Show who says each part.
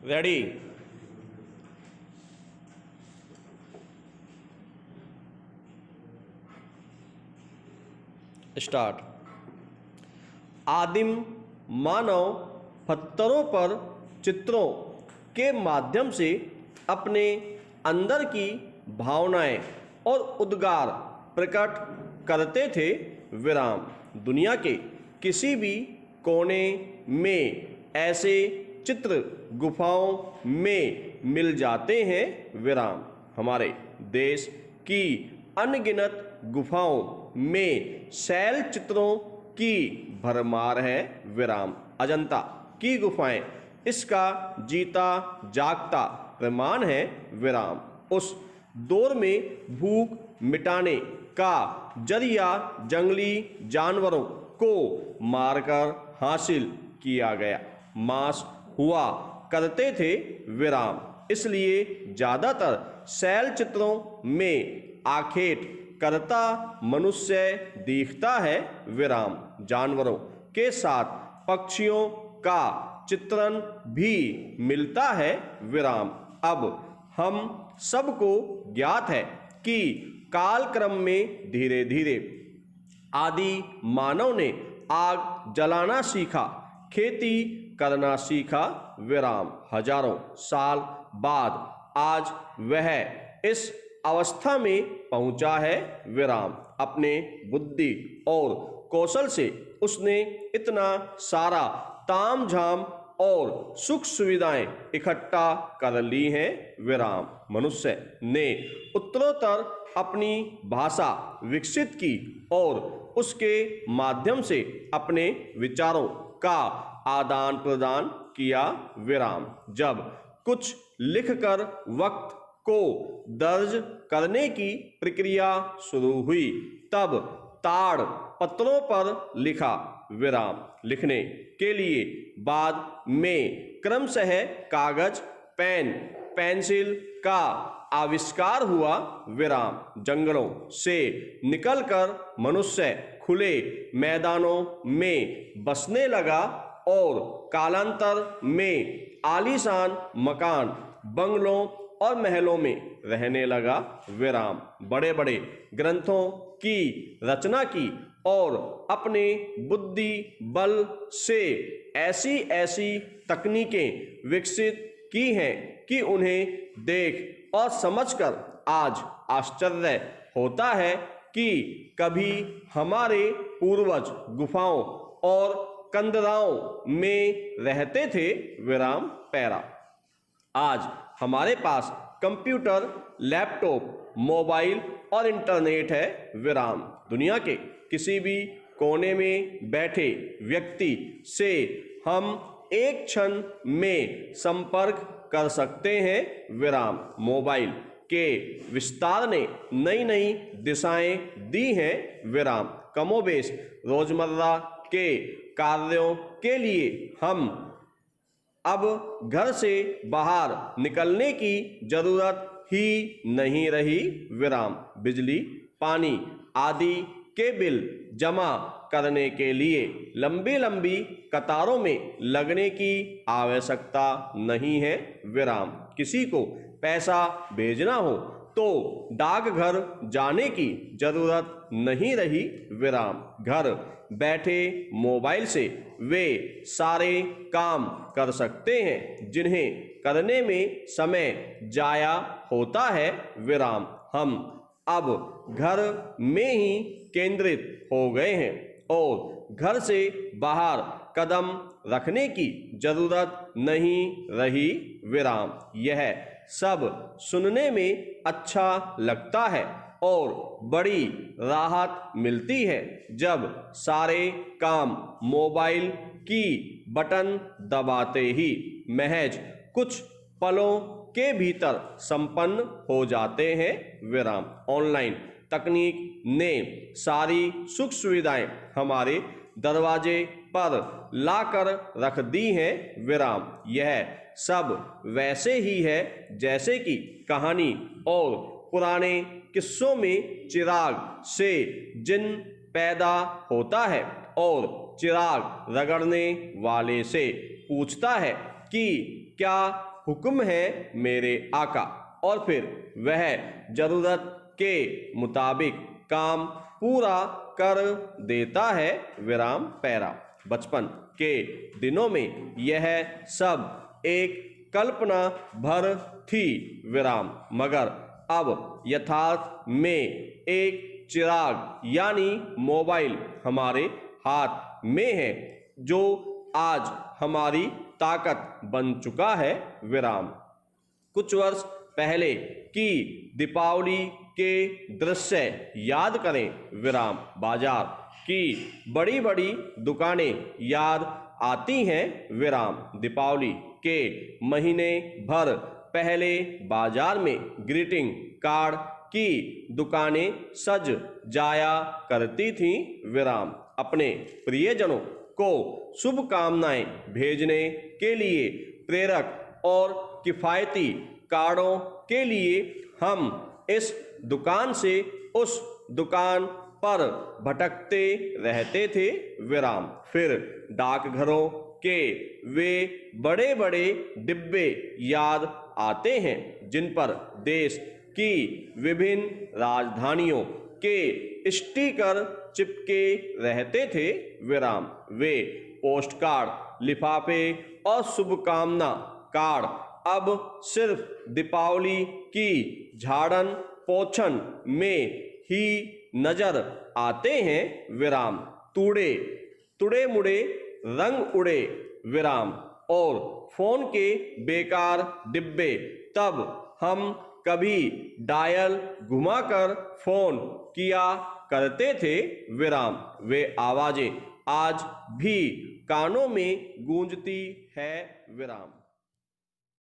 Speaker 1: Ready. Start. आदिम मानव पत्थरों पर चित्रों के माध्यम से अपने अंदर की भावनाएं और उद्गार प्रकट करते थे। विराम। दुनिया के किसी भी कोने में ऐसे चित्र गुफाओं में मिल जाते हैं। विराम। हमारे देश की अनगिनत गुफाओं में शैल चित्रों की भरमार है। विराम। अजंता की गुफाएं इसका जीता जागता प्रमाण है। विराम। उस दौर में भूख मिटाने का जरिया जंगली जानवरों को मारकर हासिल किया गया मांस हुआ करते थे। विराम। इसलिए ज्यादातर शैल चित्रों में आखेट करता मनुष्य दिखता है। विराम। जानवरों के साथ पक्षियों का चित्रण भी मिलता है। विराम। अब हम सबको ज्ञात है कि कालक्रम में धीरे धीरे आदि मानव ने आग जलाना सीखा, खेती करना सीखा। विराम। हजारों साल बाद आज वह इस अवस्था में पहुंचा है। विराम। अपने बुद्धि और कौशल से उसने इतना सारा ताम झाम और सुख सुविधाएं इकट्ठा कर ली हैं। विराम। मनुष्य ने उत्तरोत्तर अपनी भाषा विकसित की और उसके माध्यम से अपने विचारों का आदान प्रदान किया। विराम। जब कुछ लिखकर वक्त को दर्ज करने की प्रक्रिया शुरू हुई तब ताड़ पत्रों पर लिखा। विराम। लिखने के लिए बाद में क्रमशः कागज, पेन, पेंसिल का आविष्कार हुआ। विराम। जंगलों से निकलकर मनुष्य खुले मैदानों में बसने लगा और कालांतर में आलीशान मकान, बंगलों और महलों में रहने लगा। विराम। बड़े बड़े ग्रंथों की रचना की और अपने बुद्धि बल से ऐसी ऐसी तकनीकें विकसित की हैं कि उन्हें देख और समझकर आज आश्चर्य होता है कि कभी हमारे पूर्वज गुफाओं और कंदराओं में रहते थे। विराम। पैरा। आज हमारे पास कंप्यूटर, लैपटॉप, मोबाइल और इंटरनेट है। विराम। दुनिया के किसी भी कोने में बैठे व्यक्ति से हम एक क्षण में संपर्क कर सकते हैं। विराम। मोबाइल के विस्तार ने नई नई दिशाएं दी हैं। विराम। कमोबेश रोजमर्रा के कार्यों के लिए हम अब घर से बाहर निकलने की जरूरत ही नहीं रही। विराम। बिजली, पानी आदि के बिल जमा करने के लिए लंबी लंबी कतारों में लगने की आवश्यकता नहीं है। विराम। किसी को पैसा भेजना हो तो डाकघर जाने की जरूरत नहीं रही। विराम। घर बैठे मोबाइल से वे सारे काम कर सकते हैं जिन्हें करने में समय जाया होता है। विराम। हम अब घर में ही केंद्रित हो गए हैं और घर से बाहर कदम रखने की जरूरत नहीं रही। विराम। यह सब सुनने में अच्छा लगता है और बड़ी राहत मिलती है जब सारे काम मोबाइल की बटन दबाते ही महज कुछ पलों के भीतर संपन्न हो जाते हैं। विराम। ऑनलाइन तकनीक ने सारी सुख सुविधाएं हमारे दरवाजे पर लाकर रख दी हैं। विराम। यह सब वैसे ही है जैसे कि कहानी और पुराने किस्सों में चिराग से जिन पैदा होता है और चिराग रगड़ने वाले से पूछता है कि क्या हुक्म है मेरे आका, और फिर वह जरूरत के मुताबिक काम पूरा कर देता है, विराम पैरा। बचपन के दिनों में यह सब एक कल्पना भर थी, विराम, मगर अब यथार्थ में एक चिराग यानी मोबाइल हमारे हाथ में है, जो आज हमारी ताकत बन चुका है, विराम। कुछ वर्ष पहले की दीपावली के दृश्य याद करें, विराम। बाजार की बड़ी बड़ी दुकानें याद आती हैं, विराम। दीपावली के महीने भर पहले बाजार में ग्रीटिंग कार्ड की दुकानें सज जाया करती थीं, विराम। अपने प्रियजनों को शुभकामनाएं भेजने के लिए प्रेरक और किफ़ायती कार्डों के लिए हम इस दुकान से उस दुकान पर भटकते रहते थे, विराम। फिर डाकघरों के वे बड़े बड़े डिब्बे याद आते हैं, जिन पर देश की विभिन्न राजधानियों के स्टिकर चिपके रहते थे, विराम। वे पोस्ट कार्ड, लिफाफे और शुभकामना कार्ड अब सिर्फ दीपावली की झाड़न पोछन में ही नजर आते हैं, विराम। तुड़े मुड़े रंग उड़े, विराम, और फोन के बेकार डिब्बे। तब हम कभी डायल घुमाकर फोन किया करते थे, विराम। वे आवाजें आज भी कानों में गूंजती है, विराम।